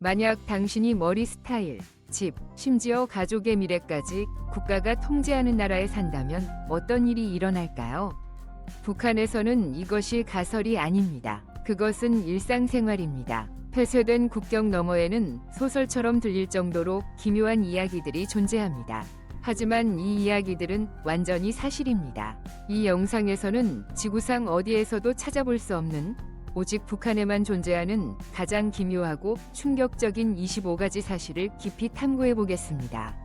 만약 당신이 머리 스타일, 집, 심지어 가족의 미래까지 국가가 통제하는 나라에 산다면 어떤 일이 일어날까요? 북한에서는 이것이 가설이 아닙니다. 그것은 일상생활입니다. 폐쇄된 국경 너머에는 소설처럼 들릴 정도로 기묘한 이야기들이 존재합니다. 하지만 이 이야기들은 완전히 사실입니다. 이 영상에서는 지구상 어디에서도 찾아볼 수 없는 오직 북한에만 존재하는 가장 기묘하고 충격적인 25가지 사실을 깊이 탐구해 보겠습니다.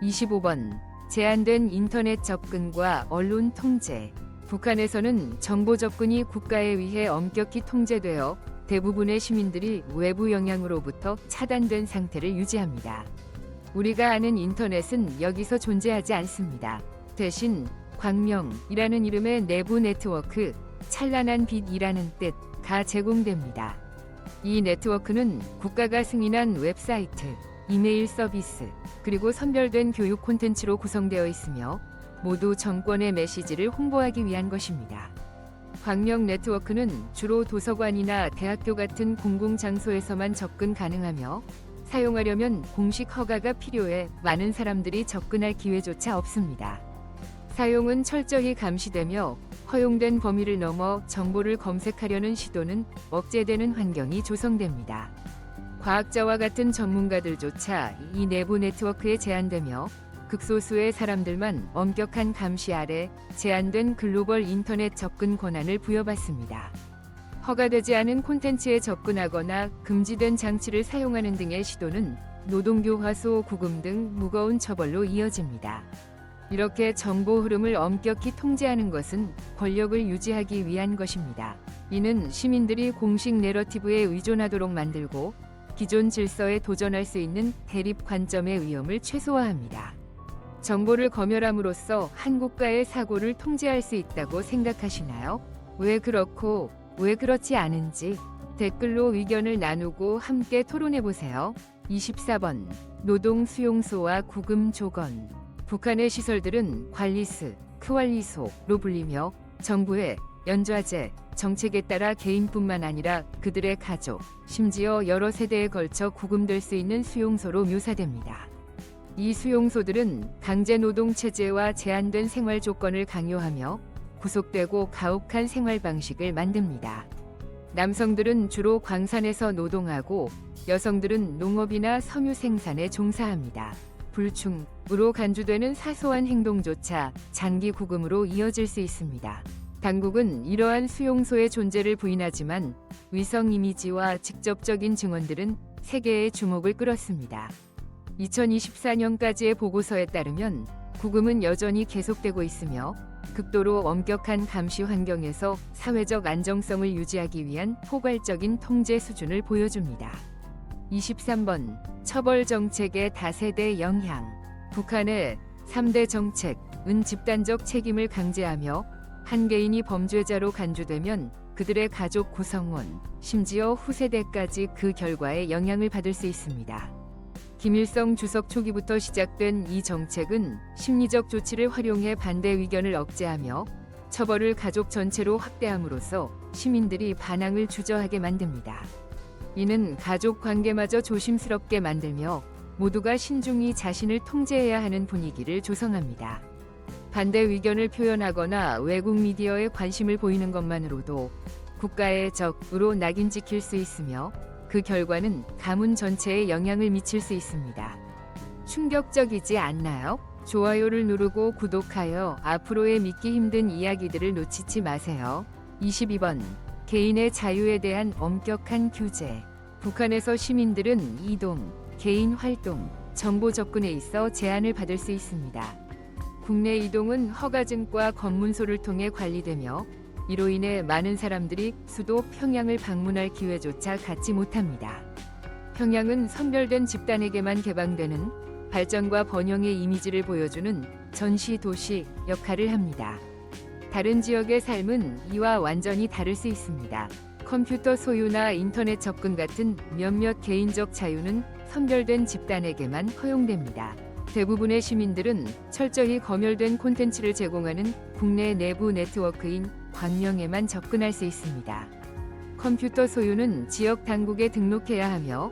25번. 제한된 인터넷 접근과 언론 통제. 북한에서는 정보 접근이 국가에 의해 엄격히 통제되어 대부분의 시민들이 외부 영향으로부터 차단된 상태를 유지합니다. 우리가 아는 인터넷은 여기서 존재하지 않습니다. 대신 광명이라는 이름의 내부 네트워크, 찬란한 빛이라는 뜻가 제공됩니다. 이 네트워크는 국가가 승인한 웹사이트, 이메일 서비스, 그리고 선별된 교육 콘텐츠로 구성되어 있으며 모두 정권의 메시지를 홍보하기 위한 것입니다. 광명 네트워크는 주로 도서관이나 대학교 같은 공공장소에서만 접근 가능하며 사용하려면 공식 허가가 필요해 많은 사람들이 접근할 기회조차 없습니다. 사용은 철저히 감시되며 허용된 범위를 넘어 정보를 검색하려는 시도는 억제되는 환경이 조성됩니다. 과학자와 같은 전문가들조차 이 내부 네트워크에 제한되며 극소수의 사람들만 엄격한 감시 아래 제한된 글로벌 인터넷 접근 권한을 부여받습니다. 허가되지 않은 콘텐츠에 접근하거나 금지된 장치를 사용하는 등의 시도는 노동교화소 구금 등 무거운 처벌로 이어집니다. 이렇게 정보 흐름을 엄격히 통제하는 것은 권력을 유지하기 위한 것입니다. 이는 시민들이 공식 내러티브에 의존하도록 만들고 기존 질서에 도전할 수 있는 대립 관점의 위험을 최소화합니다. 정보를 검열함으로써 한 국가의 사고를 통제할 수 있다고 생각하시나요? 왜 그렇고 왜 그렇지 않은지 댓글로 의견을 나누고 함께 토론해보세요. 24번. 노동 수용소와 구금 조건. 북한의 시설들은 관리스, 크왈리소로 불리며 정부의 연좌제 정책에 따라 개인뿐만 아니라 그들의 가족, 심지어 여러 세대에 걸쳐 구금될 수 있는 수용소로 묘사됩니다. 이 수용소들은 강제 노동 체제와 제한된 생활 조건을 강요하며 구속되고 가혹한 생활 방식을 만듭니다. 남성들은 주로 광산에서 노동하고 여성들은 농업이나 섬유 생산에 종사합니다. 불충으로 간주되는 사소한 행동조차 장기 구금으로 이어질 수 있습니다. 당국은 이러한 수용소의 존재를 부인하지만 위성 이미지와 직접적인 증언들은 세계의 주목을 끌었습니다. 2024년까지의 보고서에 따르면 구금은 여전히 계속되고 있으며 극도로 엄격한 감시 환경에서 사회적 안정성을 유지하기 위한 포괄적인 통제 수준을 보여줍니다. 23번. 처벌 정책의 다세대 영향. 북한의 3대 정책은 집단적 책임을 강제하며 한 개인이 범죄자로 간주되면 그들의 가족 구성원, 심지어 후세대까지 그 결과에 영향을 받을 수 있습니다. 김일성 주석 초기부터 시작된 이 정책은 심리적 조치를 활용해 반대 의견을 억제하며 처벌을 가족 전체로 확대함으로써 시민들이 반항을 주저하게 만듭니다. 이는 가족 관계마저 조심스럽게 만들며 모두가 신중히 자신을 통제해야 하는 분위기를 조성합니다. 반대 의견을 표현하거나 외국 미디어에 관심을 보이는 것만으로도 국가의 적으로 낙인 찍힐 수 있으며 그 결과는 가문 전체에 영향을 미칠 수 있습니다. 충격적이지 않나요? 좋아요를 누르고 구독하여 앞으로의 믿기 힘든 이야기들을 놓치지 마세요. 22번. 개인의 자유에 대한 엄격한 규제. 북한에서 시민들은 이동, 개인 활동, 정보 접근에 있어 제한을 받을 수 있습니다. 국내 이동은 허가증과 검문소를 통해 관리되며 이로 인해 많은 사람들이 수도 평양을 방문할 기회조차 갖지 못합니다. 평양은 선별된 집단에게만 개방되는 발전과 번영의 이미지를 보여주는 전시 도시 역할을 합니다. 다른 지역의 삶은 이와 완전히 다를 수 있습니다. 컴퓨터 소유나 인터넷 접근 같은 몇몇 개인적 자유는 선별된 집단에게만 허용됩니다. 대부분의 시민들은 철저히 검열된 콘텐츠를 제공하는 국내 내부 네트워크인 광명에만 접근할 수 있습니다. 컴퓨터 소유는 지역 당국에 등록해야 하며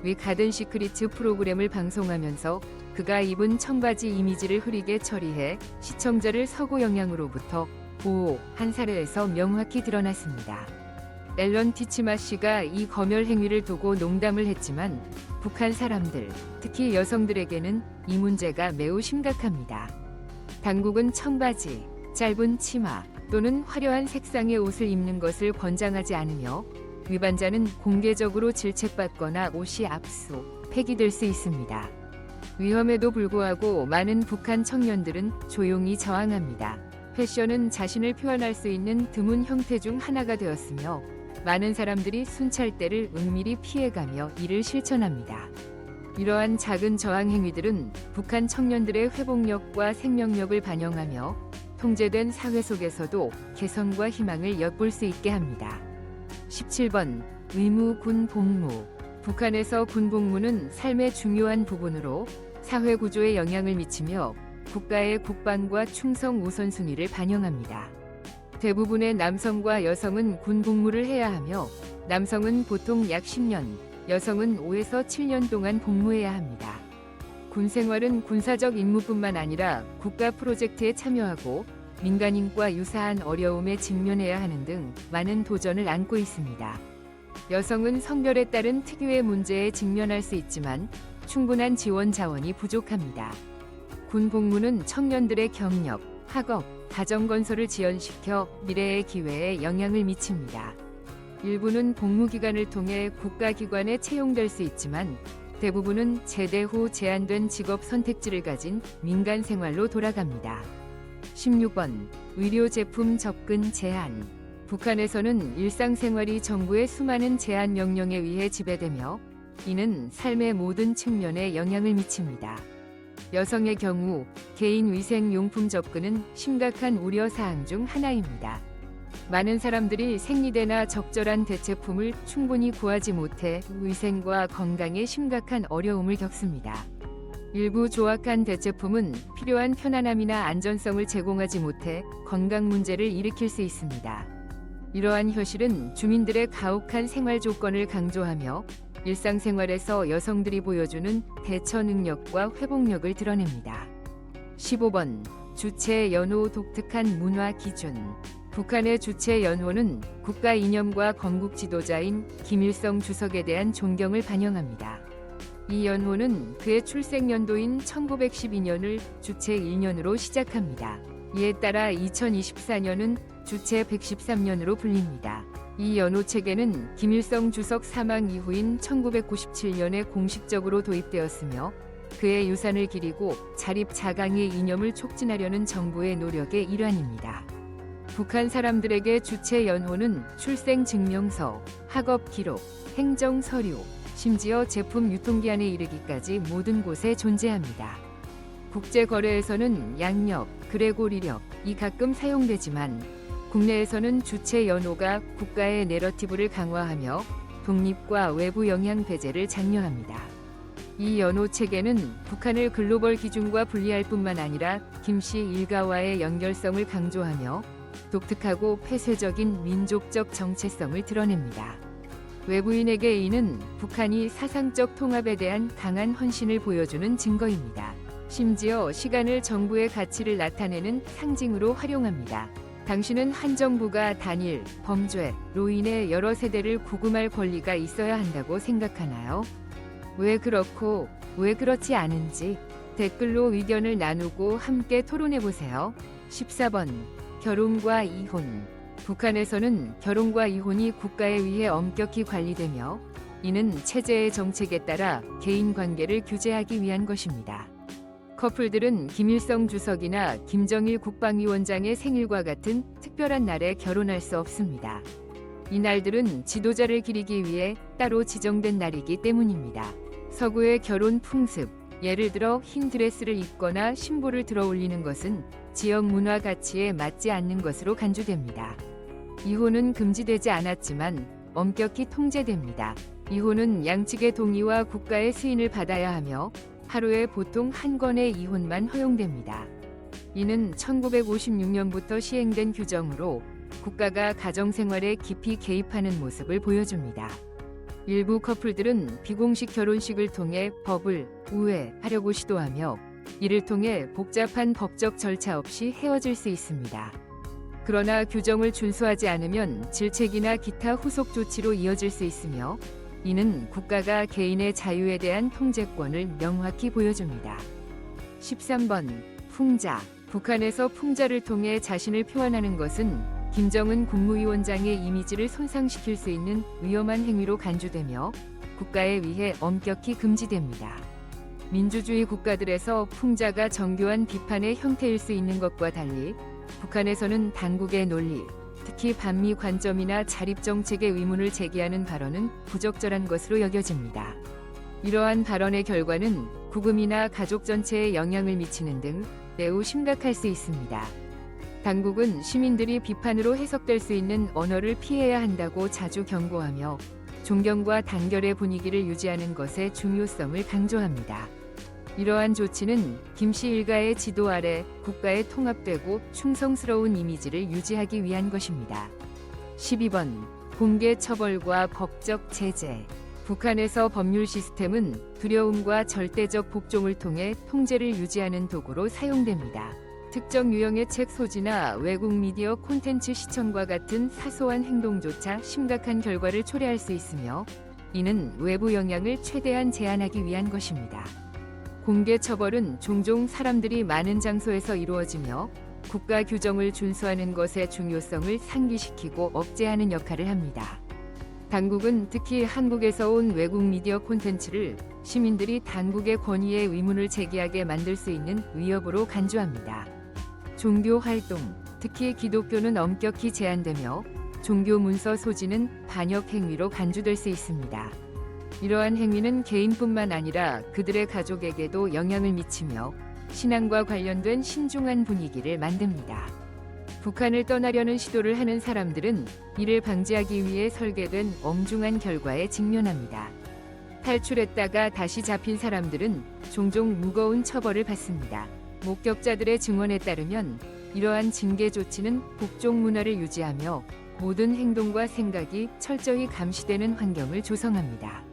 위 가든 시크릿 프로그램을 방송하면서 그가 입은 청바지 이미지를 흐리게 처리해 시청자를 서구 영향으로부터 보호한 사례에서 명확히 드러났습니다. 앨런 티치마 씨가 이 검열 행위를 두고 농담을 했지만 북한 사람들, 특히 여성들에게는 이 문제가 매우 심각합니다. 당국은 청바지, 짧은 치마 또는 화려한 색상의 옷을 입는 것을 권장하지 않으며 위반자는 공개적으로 질책받거나 옷이 압수, 폐기될 수 있습니다. 위험에도 불구하고 많은 북한 청년들은 조용히 저항합니다. 패션은 자신을 표현할 수 있는 드문 형태 중 하나가 되었으며 많은 사람들이 순찰대를 은밀히 피해가며 이를 실천합니다. 이러한 작은 저항 행위들은 북한 청년들의 회복력과 생명력을 반영하며 통제된 사회 속에서도 개선과 희망을 엿볼 수 있게 합니다. 17번 의무 군 복무. 북한에서 군 복무는 삶의 중요한 부분으로 사회 구조에 영향을 미치며 국가의 국방과 충성 우선순위를 반영합니다. 대부분의 남성과 여성은 군 복무를 해야 하며 남성은 보통 약 10년, 여성은 5에서 7년 동안 복무해야 합니다. 군 생활은 군사적 임무뿐만 아니라 국가 프로젝트에 참여하고 민간인과 유사한 어려움에 직면해야 하는 등 많은 도전을 안고 있습니다. 여성은 성별에 따른 특유의 문제에 직면할 수 있지만 충분한 지원 자원이 부족합니다. 군 복무는 청년들의 경력, 학업, 가정건설을 지연시켜 미래의 기회에 영향을 미칩니다. 일부는 복무 기간을 통해 국가기관에 채용될 수 있지만 대부분은 제대 후 제한된 직업 선택지를 가진 민간 생활로 돌아갑니다. 16번 의료 제품 접근 제한. 북한에서는 일상생활이 정부의 수많은 제한 명령에 의해 지배되며 이는 삶의 모든 측면에 영향을 미칩니다. 여성의 경우 개인 위생 용품 접근은 심각한 우려 사항 중 하나입니다. 많은 사람들이 생리대나 적절한 대체품을 충분히 구하지 못해 위생과 건강에 심각한 어려움을 겪습니다. 일부 조악한 대체품은 필요한 편안함이나 안전성을 제공하지 못해 건강 문제를 일으킬 수 있습니다. 이러한 현실은 주민들의 가혹한 생활 조건을 강조하며 일상생활에서 여성들이 보여주는 대처 능력과 회복력을 드러냅니다. 15번 주체 연호 독특한 문화 기준. 북한의 주체 연호는 국가 이념과 건국 지도자인 김일성 주석에 대한 존경을 반영합니다. 이 연호는 그의 출생 연도인 1912년을 주체 1년으로 시작합니다. 이에 따라 2024년은 주체 113년으로 불립니다. 이 연호 체계는 김일성 주석 사망 이후인 1997년에 공식적으로 도입되었으며 그의 유산을 기리고 자립 자강의 이념을 촉진하려는 정부의 노력의 일환입니다. 북한 사람들에게 주체 연호는 출생 증명서, 학업 기록, 행정 서류, 심지어 제품 유통기한에 이르기까지 모든 곳에 존재합니다. 국제 거래에서는 양력, 그레고리력이 가끔 사용되지만 국내에서는 주체 연호가 국가의 내러티브를 강화하며 독립과 외부 영향 배제를 장려합니다. 이 연호 체계는 북한을 글로벌 기준과 분리할 뿐만 아니라 김씨 일가와의 연결성을 강조하며 독특하고 폐쇄적인 민족적 정체성을 드러냅니다. 외부인에게 이는 북한이 사상적 통합에 대한 강한 헌신을 보여주는 증거입니다. 심지어 시간을 정부의 가치를 나타내는 상징으로 활용합니다. 당신은 한 정부가 단일, 범죄로 인해 여러 세대를 구금할 권리가 있어야 한다고 생각하나요? 왜 그렇고 왜 그렇지 않은지 댓글로 의견을 나누고 함께 토론해보세요. 14번 결혼과 이혼. 북한에서는 결혼과 이혼이 국가에 의해 엄격히 관리되며 이는 체제의 정책에 따라 개인 관계를 규제하기 위한 것입니다. 커플들은 김일성 주석이나 김정일 국방위원장의 생일과 같은 특별한 날에 결혼할 수 없습니다. 이 날들은 지도자를 기리기 위해 따로 지정된 날이기 때문입니다. 서구의 결혼 풍습, 예를 들어 흰 드레스를 입거나 신부를 들어 올리는 것은 지역 문화 가치에 맞지 않는 것으로 간주됩니다. 이혼은 금지되지 않았지만 엄격히 통제됩니다. 이혼은 양측의 동의와 국가의 승인을 받아야 하며 하루에 보통 한 건의 이혼만 허용됩니다. 이는 1956년부터 시행된 규정으로 국가가 가정생활에 깊이 개입하는 모습을 보여줍니다. 일부 커플들은 비공식 결혼식을 통해 법을 우회하려고 시도하며 이를 통해 복잡한 법적 절차 없이 헤어질 수 있습니다. 그러나 규정을 준수하지 않으면 질책이나 기타 후속 조치로 이어질 수 있으며 이는 국가가 개인의 자유에 대한 통제권을 명확히 보여줍니다. 13번 풍자. 북한에서 풍자를 통해 자신을 표현하는 것은 김정은 국무위원장의 이미지를 손상시킬 수 있는 위험한 행위로 간주되며 국가에 의해 엄격히 금지됩니다. 민주주의 국가들에서 풍자가 정교한 비판의 형태일 수 있는 것과 달리 북한에서는 당국의 논리, 특히 반미 관점이나 자립정책의 의문을 제기하는 발언은 부적절한 것으로 여겨집니다. 이러한 발언의 결과는 국음이나 가족 전체에 영향을 미치는 등 매우 심각할 수 있습니다. 당국은 시민들이 비판으로 해석될 수 있는 언어를 피해야 한다고 자주 경고하며 존경과 단결의 분위기를 유지하는 것의 중요성을 강조합니다. 이러한 조치는 김씨 일가의 지도 아래 국가에 통합되고 충성스러운 이미지를 유지하기 위한 것입니다. 12번 공개 처벌과 법적 제재. 북한에서 법률 시스템은 두려움과 절대적 복종을 통해 통제를 유지하는 도구로 사용됩니다. 특정 유형의 책 소지나 외국 미디어 콘텐츠 시청과 같은 사소한 행동조차 심각한 결과를 초래할 수 있으며 이는 외부 영향을 최대한 제한하기 위한 것입니다. 공개 처벌은 종종 사람들이 많은 장소에서 이루어지며 국가 규정을 준수하는 것의 중요성을 상기시키고 억제하는 역할을 합니다. 당국은 특히 한국에서 온 외국 미디어 콘텐츠를 시민들이 당국의 권위에 의문을 제기하게 만들 수 있는 위협으로 간주합니다. 종교 활동, 특히 기독교는 엄격히 제한되며 종교 문서 소지는 반역 행위로 간주될 수 있습니다. 이러한 행위는 개인뿐만 아니라 그들의 가족에게도 영향을 미치며 신앙과 관련된 신중한 분위기를 만듭니다. 북한을 떠나려는 시도를 하는 사람들은 이를 방지하기 위해 설계된 엄중한 결과에 직면합니다. 탈출했다가 다시 잡힌 사람들은 종종 무거운 처벌을 받습니다. 목격자들의 증언에 따르면 이러한 징계 조치는 복종 문화를 유지하며 모든 행동과 생각이 철저히 감시되는 환경을 조성합니다.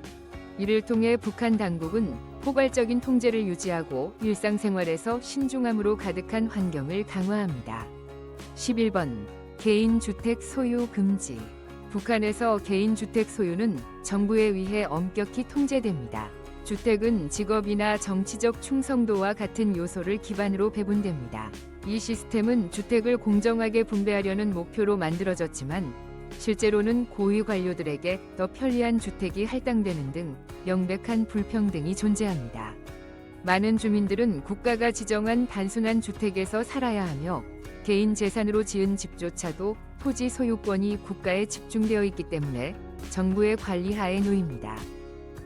이를 통해 북한 당국은 포괄적인 통제를 유지하고 일상생활에서 신중함으로 가득한 환경을 강화합니다. 11번 개인주택 소유 금지. 북한에서 개인주택 소유는 정부에 의해 엄격히 통제됩니다. 주택은 직업이나 정치적 충성도와 같은 요소를 기반으로 배분됩니다. 이 시스템은 주택을 공정하게 분배하려는 목표로 만들어졌지만 실제로는 고위 관료들에게 더 편리한 주택이 할당되는 등 명백한 불평등이 존재합니다. 많은 주민들은 국가가 지정한 단순한 주택에서 살아야 하며 개인 재산으로 지은 집조차도 토지 소유권이 국가에 집중되어 있기 때문에 정부의 관리 하에 놓입니다.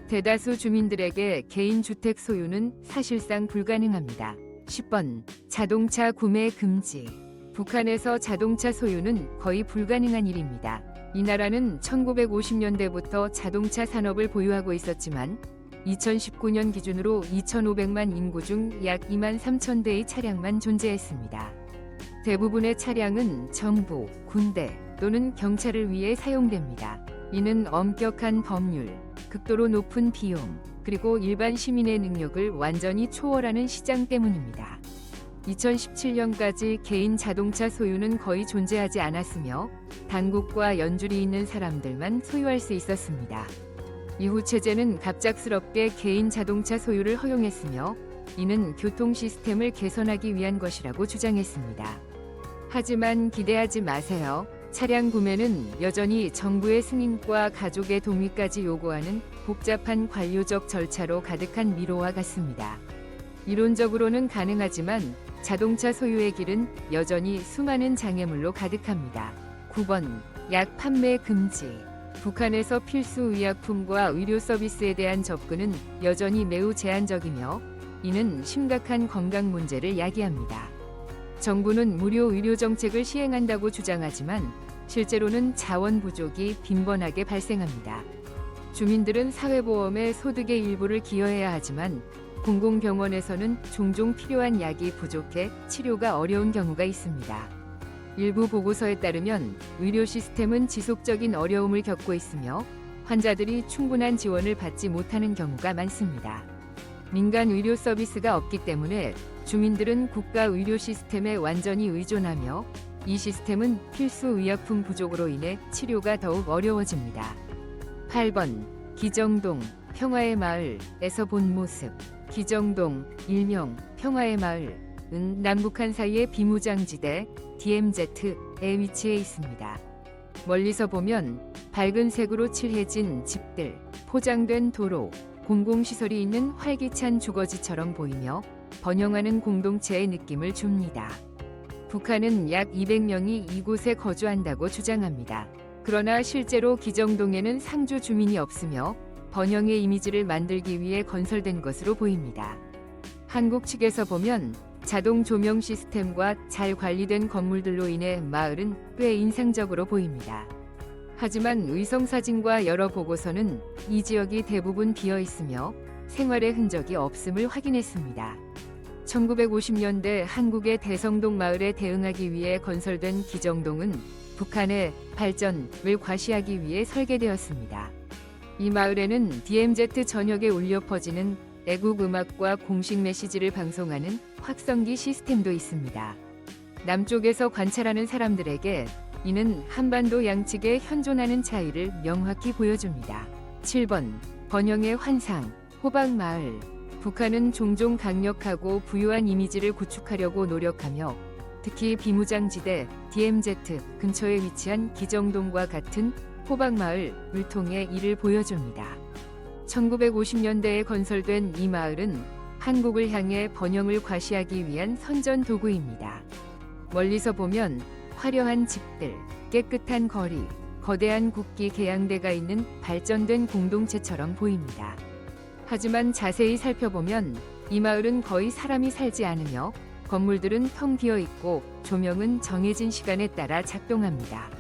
대다수 주민들에게 개인 주택 소유는 사실상 불가능합니다. 10번 자동차 구매 금지. 북한에서 자동차 소유는 거의 불가능한 일입니다. 이 나라는 1950년대부터 자동차 산업을 보유하고 있었지만 2019년 기준으로 2,500만 인구 중 약 2만 3천 대의 차량만 존재했습니다. 대부분의 차량은 정부, 군대 또는 경찰을 위해 사용됩니다. 이는 엄격한 법률, 극도로 높은 비용, 그리고 일반 시민의 능력을 완전히 초월하는 시장 때문입니다. 2017년까지 개인 자동차 소유는 거의 존재하지 않았으며 당국과 연줄이 있는 사람들만 소유할 수 있었습니다. 이후 체제는 갑작스럽게 개인 자동차 소유를 허용했으며 이는 교통 시스템을 개선하기 위한 것이라고 주장했습니다. 하지만 기대하지 마세요. 차량 구매는 여전히 정부의 승인과 가족의 동의까지 요구하는 복잡한 관료적 절차로 가득한 미로와 같습니다. 이론적으로는 가능하지만 자동차 소유의 길은 여전히 수많은 장애물로 가득합니다. 9번 약 판매 금지. 북한에서 필수 의약품과 의료 서비스에 대한 접근은 여전히 매우 제한적이며 이는 심각한 건강 문제를 야기합니다. 정부는 무료 의료 정책을 시행한다고 주장하지만 실제로는 자원 부족이 빈번하게 발생합니다. 주민들은 사회보험에 소득의 일부를 기여해야 하지만 공공병원에서는 종종 필요한 약이 부족해 치료가 어려운 경우가 있습니다. 일부 보고서에 따르면 의료 시스템은 지속적인 어려움을 겪고 있으며 환자들이 충분한 지원을 받지 못하는 경우가 많습니다. 민간 의료 서비스가 없기 때문에 주민들은 국가 의료 시스템에 완전히 의존하며 이 시스템은 필수 의약품 부족으로 인해 치료가 더욱 어려워집니다. 8번 기정동 평화의 마을에서 본 모습. 기정동 일명 평화의 마을은 남북한 사이의 비무장지대 DMZ에 위치해 있습니다. 멀리서 보면 밝은 색으로 칠해진 집들, 포장된 도로, 공공시설이 있는 활기찬 주거지처럼 보이며 번영하는 공동체의 느낌을 줍니다. 북한은 약 200명이 이곳에 거주한다고 주장합니다. 그러나 실제로 기정동에는 상주 주민이 없으며 번영의 이미지를 만들기 위해 건설된 것으로 보입니다. 한국 측에서 보면 자동 조명 시스템과 잘 관리된 건물들로 인해 마을은 꽤 인상적으로 보입니다. 하지만 위성사진과 여러 보고서는 이 지역이 대부분 비어 있으며 생활의 흔적이 없음을 확인했습니다. 1950년대 한국의 대성동 마을에 대응하기 위해 건설된 기정동은 북한의 발전을 과시하기 위해 설계되었습니다. 이 마을에는 DMZ 전역에 울려 퍼지는 애국 음악과 공식 메시지를 방송하는 확성기 시스템도 있습니다. 남쪽에서 관찰하는 사람들에게 이는 한반도 양측의 현존하는 차이를 명확히 보여줍니다. 7번 번영의 환상 호박마을. 북한은 종종 강력하고 부유한 이미지를 구축하려고 노력하며 특히 비무장지대 DMZ 근처에 위치한 기정동과 같은 호박마을을 통해 이를 보여줍니다. 1950년대에 건설된 이 마을은 한국을 향해 번영을 과시하기 위한 선전 도구입니다. 멀리서 보면 화려한 집들, 깨끗한 거리, 거대한 국기 계양대가 있는 발전된 공동체처럼 보입니다. 하지만 자세히 살펴보면 이 마을은 거의 사람이 살지 않으며 건물들은 텅 비어 있고 조명은 정해진 시간에 따라 작동합니다.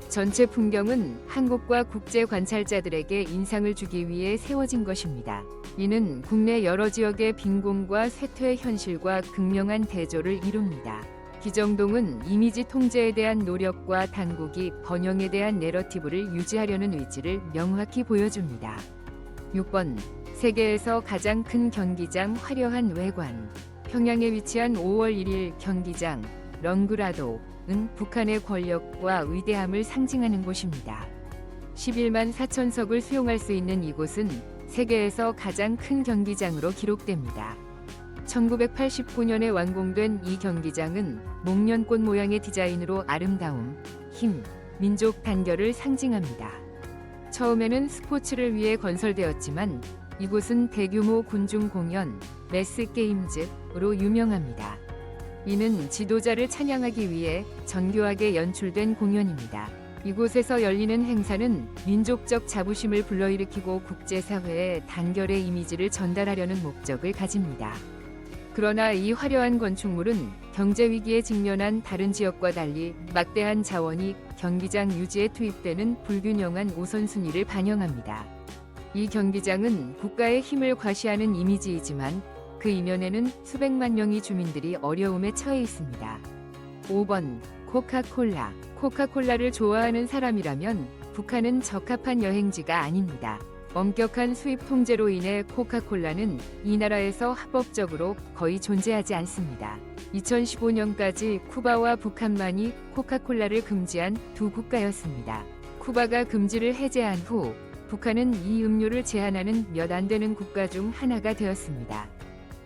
전체 풍경은 한국과 국제 관찰자들에게 인상을 주기 위해 세워진 것입니다. 이는 국내 여러 지역의 빈곤과 쇠퇴의 현실과 극명한 대조를 이룹니다. 기정동은 이미지 통제에 대한 노력과 당국이 번영에 대한 내러티브를 유지하려는 의지를 명확히 보여줍니다. 6번 세계에서 가장 큰 경기장 화려한 외관. 평양에 위치한 5월 1일 경기장 런그라도는 북한의 권력과 위대함을 상징하는 곳입니다. 11만 4천석을 수용할 수 있는 이곳은 세계에서 가장 큰 경기장으로 기록됩니다. 1989년에 완공된 이 경기장은 목련꽃 모양의 디자인으로 아름다움, 힘, 민족 단결을 상징합니다. 처음에는 스포츠를 위해 건설되었지만 이곳은 대규모 군중 공연, 매스 게임즈로 유명합니다. 이는 지도자를 찬양하기 위해 정교하게 연출된 공연입니다. 이곳에서 열리는 행사는 민족적 자부심을 불러일으키고 국제사회에 단결의 이미지를 전달하려는 목적을 가집니다. 그러나 이 화려한 건축물은 경제 위기에 직면한 다른 지역과 달리 막대한 자원이 경기장 유지에 투입되는 불균형한 우선순위를 반영합니다. 이 경기장은 국가의 힘을 과시하는 이미지이지만 그 이면에는 수백만 명의 주민들이 어려움에 처해 있습니다. 5번 코카콜라. 코카콜라를 좋아하는 사람이라면 북한은 적합한 여행지가 아닙니다. 엄격한 수입 통제로 인해 코카콜라는 이 나라에서 합법적으로 거의 존재하지 않습니다. 2015년까지 쿠바와 북한만이 코카콜라를 금지한 두 국가였습니다. 쿠바가 금지를 해제한 후 북한은 이 음료를 제한하는 몇 안 되는 국가 중 하나가 되었습니다.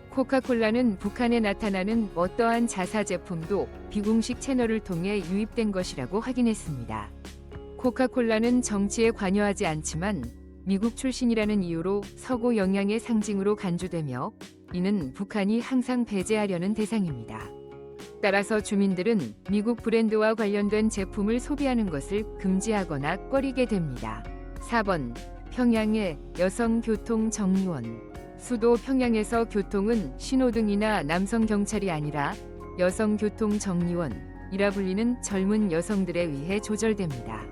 코카콜라는 북한에 나타나는 어떠한 자사 제품도 비공식 채널을 통해 유입된 것이라고 확인했습니다. 코카콜라는 정치에 관여하지 않지만 미국 출신이라는 이유로 서구 영향의 상징으로 간주되며 이는 북한이 항상 배제하려는 대상입니다. 따라서 주민들은 미국 브랜드와 관련된 제품을 소비하는 것을 금지하거나 꺼리게 됩니다. 4번 평양의 여성교통정리원. 수도 평양에서 교통은 신호등이나 남성 경찰이 아니라 여성교통정리원이라 불리는 젊은 여성들에 의해 조절됩니다.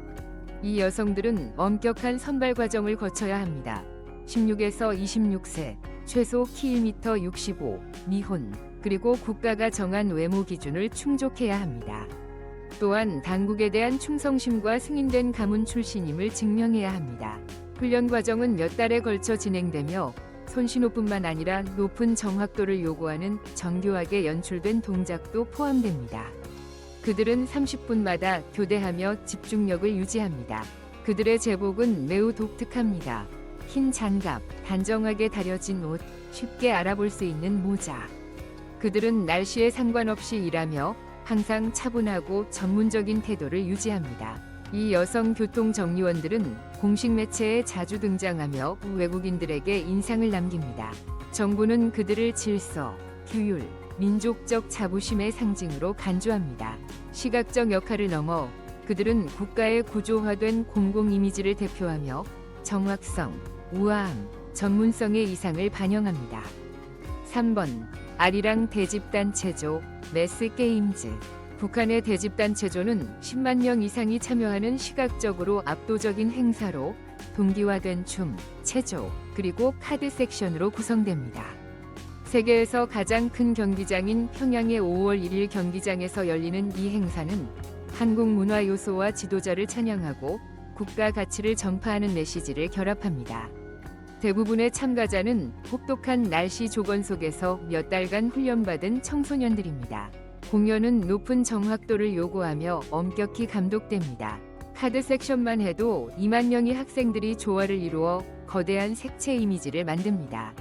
이 여성들은 엄격한 선발 과정을 거쳐야 합니다. 16에서 26세, 최소 키 1m 65, 미혼, 그리고 국가가 정한 외모 기준을 충족해야 합니다. 또한 당국에 대한 충성심과 승인된 가문 출신임을 증명해야 합니다. 훈련 과정은 몇 달에 걸쳐 진행되며 손신호뿐만 아니라 높은 정확도를 요구하는 정교하게 연출된 동작도 포함됩니다. 그들은 30분마다 교대하며 집중력을 유지합니다. 그들의 제복은 매우 독특합니다. 흰 장갑, 단정하게 다려진 옷, 쉽게 알아볼 수 있는 모자. 그들은 날씨에 상관없이 일하며 항상 차분하고 전문적인 태도를 유지합니다. 이 여성 교통 정리원들은 공식 매체에 자주 등장하며 외국인들에게 인상을 남깁니다. 정부는 그들을 질서, 규율, 민족적 자부심의 상징으로 간주합니다. 시각적 역할을 넘어 그들은 국가의 구조화된 공공 이미지를 대표하며 정확성, 우아함, 전문성의 이상을 반영합니다. 3번 아리랑 대집단체조 매스게임즈. 북한의 대집단체조는 10만 명 이상이 참여하는 시각적으로 압도적인 행사로 동기화된 춤, 체조, 그리고 카드 섹션으로 구성됩니다. 세계에서 가장 큰 경기장인 평양의 5월 1일 경기장에서 열리는 이 행사는 한국 문화 요소와 지도자를 찬양하고 국가 가치를 전파하는 메시지를 결합합니다. 대부분의 참가자는 혹독한 날씨 조건 속에서 몇 달간 훈련받은 청소년들입니다. 공연은 높은 정확도를 요구하며 엄격히 감독됩니다. 카드 섹션만 해도 2만 명의 학생들이 조화를 이루어 거대한 색채 이미지를 만듭니다.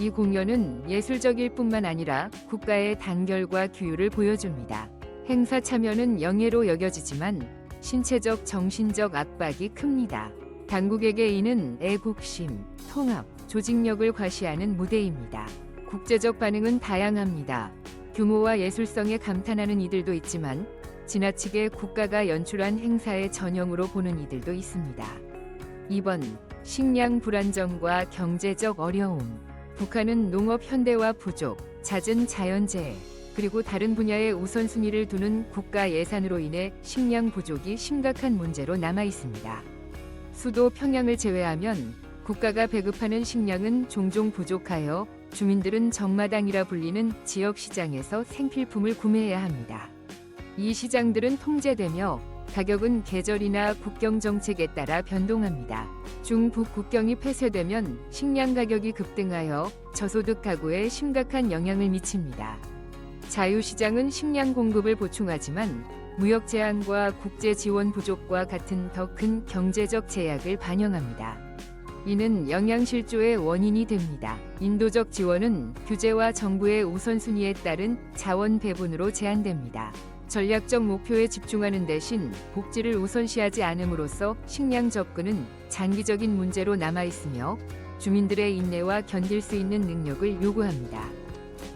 이 공연은 예술적일 뿐만 아니라 국가의 단결과 규율을 보여줍니다. 행사 참여는 영예로 여겨지지만 신체적, 정신적 압박이 큽니다. 당국에게 이는 애국심, 통합, 조직력을 과시하는 무대입니다. 국제적 반응은 다양합니다. 규모와 예술성에 감탄하는 이들도 있지만 지나치게 국가가 연출한 행사의 전형으로 보는 이들도 있습니다. 2번 식량 불안정과 경제적 어려움. 북한은 농업 현대화 부족, 잦은 자연재해, 그리고 다른 분야의 우선순위를 두는 국가 예산으로 인해 식량 부족이 심각한 문제로 남아 있습니다. 수도 평양을 제외하면 국가가 배급하는 식량은 종종 부족하여 주민들은 정마당이라 불리는 지역 시장에서 생필품을 구매해야 합니다. 이 시장들은 통제되며 가격은 계절이나 국경 정책에 따라 변동합니다. 중북 국경이 폐쇄되면 식량 가격이 급등하여 저소득 가구에 심각한 영향을 미칩니다. 자유시장은 식량 공급을 보충하지만 무역 제한과 국제 지원 부족과 같은 더 큰 경제적 제약을 반영합니다. 이는 영양실조의 원인이 됩니다. 인도적 지원은 규제와 정부의 우선순위에 따른 자원 배분으로 제한됩니다. 전략적 목표에 집중하는 대신 복지를 우선시하지 않음으로써 식량 접근은 장기적인 문제로 남아있으며 주민들의 인내와 견딜 수 있는 능력을 요구합니다.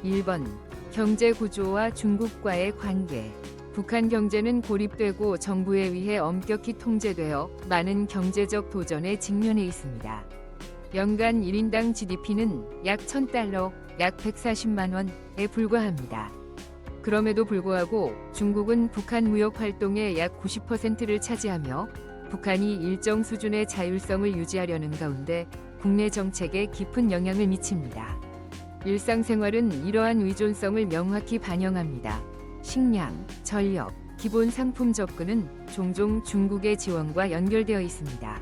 1번 경제 구조와 중국과의 관계. 북한 경제는 고립되고 정부에 의해 엄격히 통제되어 많은 경제적 도전에 직면해 있습니다. 연간 1인당 GDP는 약 1,000달러, 약 140만 원에 불과합니다. 그럼에도 불구하고 중국은 북한 무역 활동의 약 90%를 차지하며 북한이 일정 수준의 자율성을 유지하려는 가운데 국내 정책에 깊은 영향을 미칩니다. 일상생활은 이러한 의존성을 명확히 반영합니다. 식량, 전력, 기본 상품 접근은 종종 중국의 지원과 연결되어 있습니다.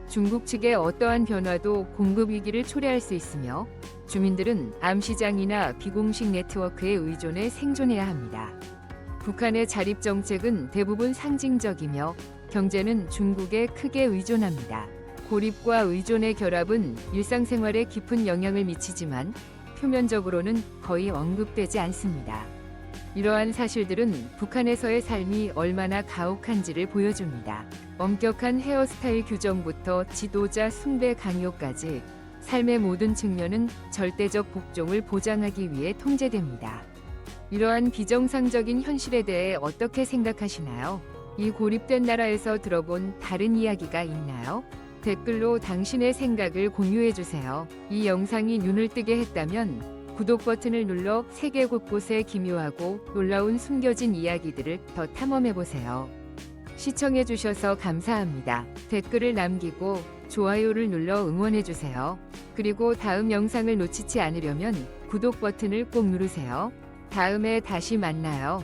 중국 측의 어떠한 변화도 공급 위기를 초래할 수 있으며 주민들은 암시장이나 비공식 네트워크에 의존해 생존해야 합니다. 북한의 자립 정책은 대부분 상징적이며 경제는 중국에 크게 의존합니다. 고립과 의존의 결합은 일상생활에 깊은 영향을 미치지만 표면적으로는 거의 언급되지 않습니다. 이러한 사실들은 북한에서의 삶이 얼마나 가혹한지를 보여줍니다. 엄격한 헤어스타일 규정부터 지도자 숭배 강요까지 삶의 모든 측면은 절대적 복종을 보장하기 위해 통제됩니다. 이러한 비정상적인 현실에 대해 어떻게 생각하시나요? 이 고립된 나라에서 들어본 다른 이야기가 있나요? 댓글로 당신의 생각을 공유해주세요. 이 영상이 눈을 뜨게 했다면 구독 버튼을 눌러 세계 곳곳의 기묘하고 놀라운 숨겨진 이야기들을 더 탐험해보세요. 시청해주셔서 감사합니다. 댓글을 남기고 좋아요를 눌러 응원해주세요. 그리고 다음 영상을 놓치지 않으려면 구독 버튼을 꼭 누르세요. 다음에 다시 만나요.